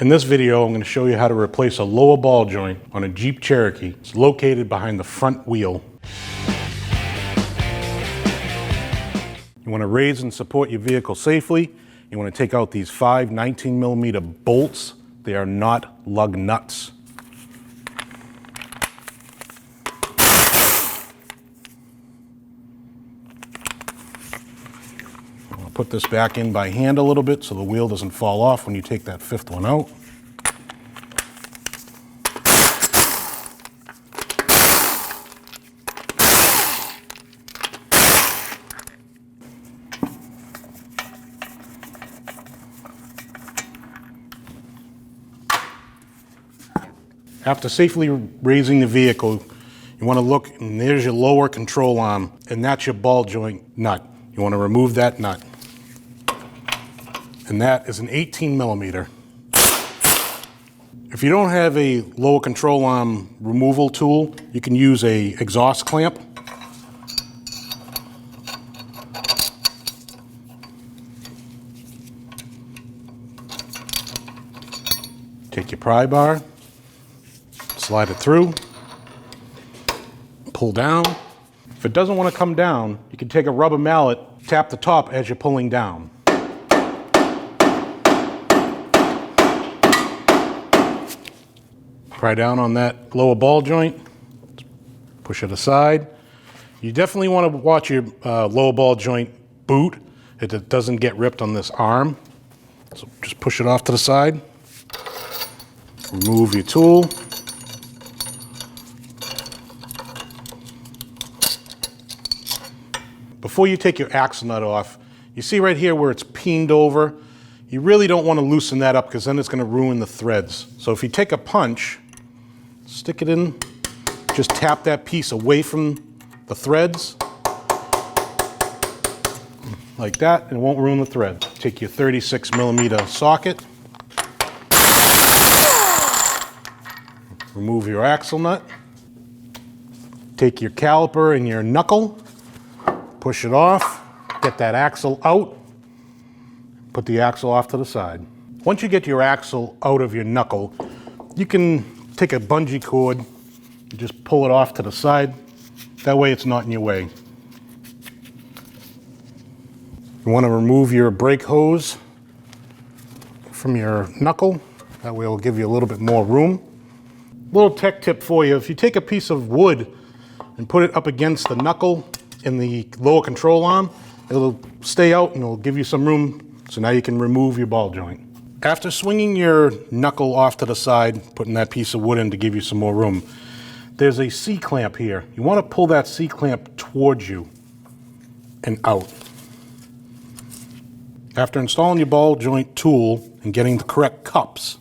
In this video, I'm going to show you how to replace a lower ball joint on a Jeep Cherokee. It's located behind the front wheel. You want to raise and support your vehicle safely. You want to take out these 5 19mm bolts. They are not lug nuts. I'll put this back in by hand a little bit so the wheel doesn't fall off when you take that 5th one out. After safely raising the vehicle, you want to look, and there's your lower control arm, and that's your ball joint nut. You want to remove that nut. And that is an 18mm. If you don't have a lower control arm removal tool, you can use an exhaust clamp. Take your pry bar, slide it through, pull down. If it doesn't want to come down, you can take a rubber mallet, tap the top as you're pulling down. Pry down on that lower ball joint, push it aside. You definitely want to watch your lower ball joint boot. It doesn't get ripped on this arm. So just push it off to the side. Remove your tool. Before you take your axle nut off, you see right here where it's peened over. You really don't want to loosen that up because then it's going to ruin the threads. So if you take a punch, stick it in, just tap that piece away from the threads, like that, and it won't ruin the thread. Take your 36mm socket, remove your axle nut, take your caliper and your knuckle, push it off, get that axle out, put the axle off to the side. Once you get your axle out of your knuckle, you can take a bungee cord and just pull it off to the side. That way it's not in your way. You want to remove your brake hose from your knuckle. That way it'll give you a little bit more room. Little tech tip for you, if you take a piece of wood and put it up against the knuckle in the lower control arm, it'll stay out and it'll give you some room, so now you can remove your ball joint. After swinging your knuckle off to the side, putting that piece of wood in to give you some more room, there's a C-clamp here. You want to pull that C-clamp towards you and out. After installing your ball joint tool and getting the correct cups,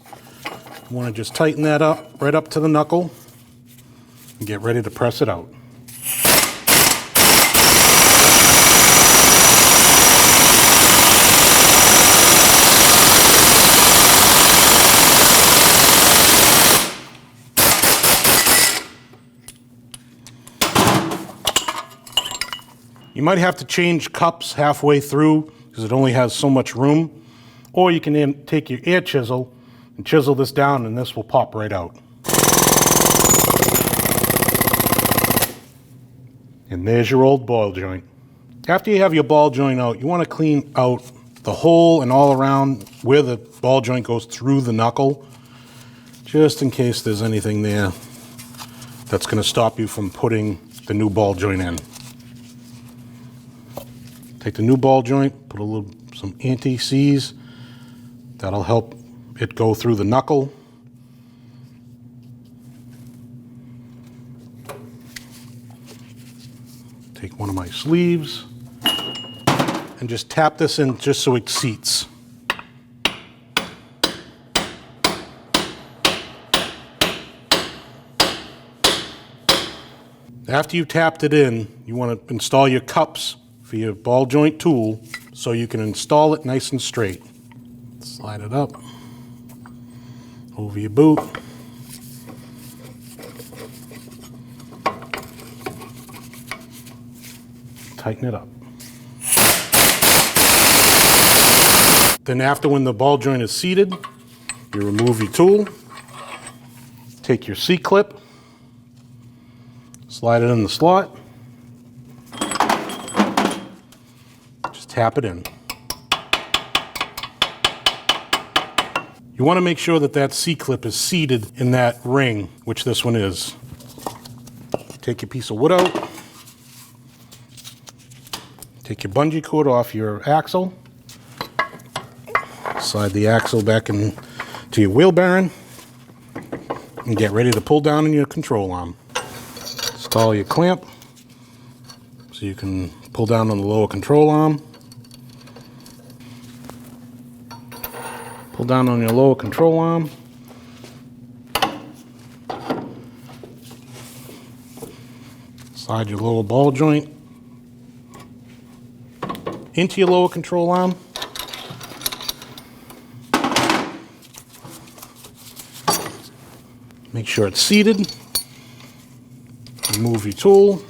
you want to just tighten that up, right up to the knuckle, and get ready to press it out. You might have to change cups halfway through because it only has so much room, or you can then take your air chisel and chisel this down and this will pop right out. And there's your old ball joint. After you have your ball joint out, you want to clean out the hole and all around where the ball joint goes through the knuckle, just in case there's anything there that's going to stop you from putting the new ball joint in. Take the new ball joint, put some anti-seize. That'll help it go through the knuckle. Take one of my sleeves and just tap this in just so it seats. After you've tapped it in, you want to install your cups for your ball joint tool so you can install it nice and straight. Slide it up over your boot. Tighten it up. Then after, when the ball joint is seated, You remove your tool, take your C-clip, slide it in the slot, just tap it in. You want to make sure that that C-clip is seated in that ring, which this one is. Take your piece of wood out, take your bungee cord off your axle, slide the axle back into your wheel bearing, and get ready to pull down on your control arm. Install your clamp so you can pull down on the lower control arm. Pull down on your lower control arm. Slide your lower ball joint into your lower control arm. Make sure it's seated. Remove your tool.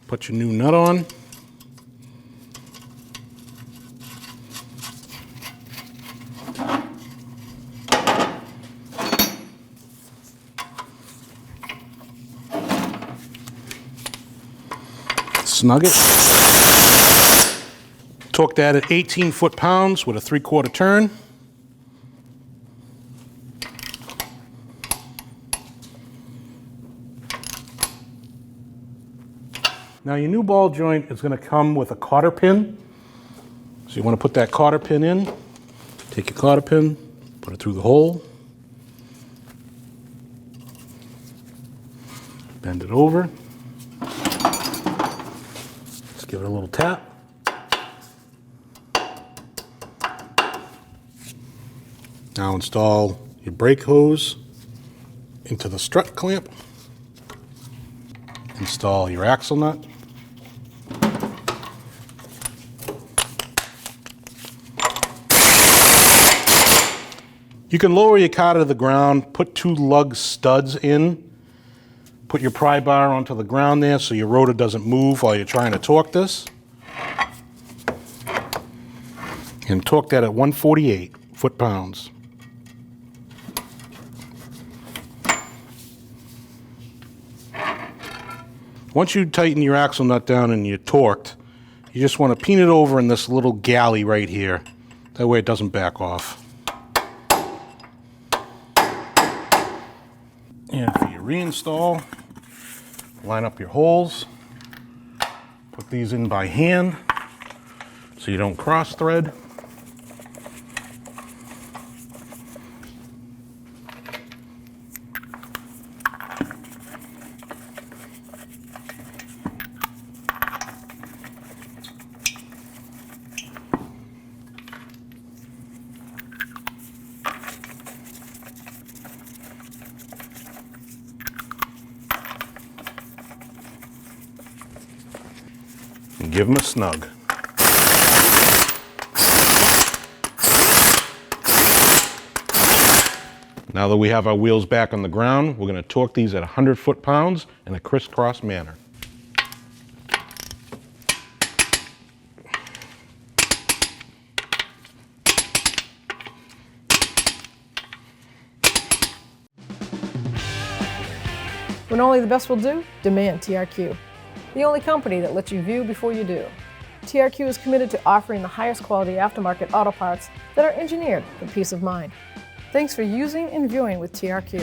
Put your new nut on. Snug it. Torque that at 18 foot-pounds with a 3/4 turn. Now your new ball joint is going to come with a cotter pin. So you want to put that cotter pin in. Take your cotter pin, put it through the hole. Bend it over. Just give it a little tap. Now install your brake hose into the strut clamp. Install your axle nut. You can lower your car to the ground, put 2 lug studs in, put your pry bar onto the ground there so your rotor doesn't move while you're trying to torque this. And torque that at 148 foot-pounds. Once you tighten your axle nut down and you're torqued, you just want to pin it over in this little galley right here. That way it doesn't back off. And for your reinstall, line up your holes. Put these in by hand so you don't cross thread. And give them a snug. Now that we have our wheels back on the ground, we're going to torque these at 100 foot-pounds in a crisscross manner. When only the best will do, demand TRQ. The only company that lets you view before you do. TRQ is committed to offering the highest quality aftermarket auto parts that are engineered for peace of mind. Thanks for using and viewing with TRQ.